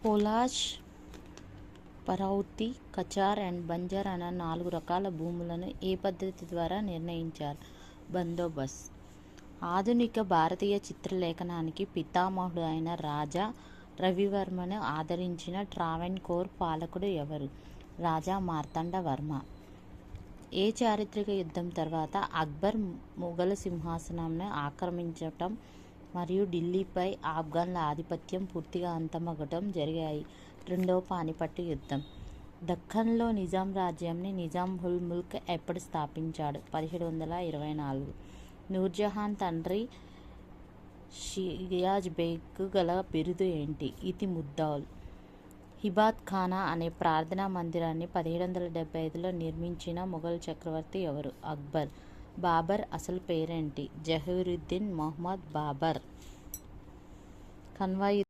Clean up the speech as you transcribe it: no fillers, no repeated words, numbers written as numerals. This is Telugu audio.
పోలాష్, పరౌతి, కచార్ అండ్ బంజర్ అన్న 4 రకాల భూములను ఏ పద్ధతి ద్వారా నిర్ణయించారు? బందోబస్తు. ఆధునిక భారతీయ చిత్రలేఖనానికి పితామహుడు అయిన రాజా రవివర్మను ఆదరించిన ట్రావెన్కోర్ పాలకుడు ఎవరు? రాజా మార్తాండవర్మ. ఏ చారిత్రక యుద్ధం తర్వాత అక్బర్ ముఘల్ సింహాసనాన్ని ఆక్రమించటం మరియు ఢిల్లీపై ఆఫ్ఘన్ల ఆధిపత్యం పూర్తిగా అంతమొందటం జరిగాయి? రెండవ పానిపట్టు యుద్ధం. దక్కన్లో నిజాం రాజ్యాన్ని నిజాం ఉల్ ముల్క్ ఎప్పుడు స్థాపించాడు? 1724. నూర్జహాన్ తండ్రి షియాజ్ బేగ్కు గల బిరుదు ఏంటి? ఇతిముద్దౌల్. హిబాత్ ఖానా అనే ప్రార్థనా మందిరాన్ని 1775లో నిర్మించిన మొఘల్ చక్రవర్తి ఎవరు? అక్బర్. బాబర్ అసలు పేరేంటి? జహీరుద్దీన్ మొహమ్మద్ బాబర్. కన్వా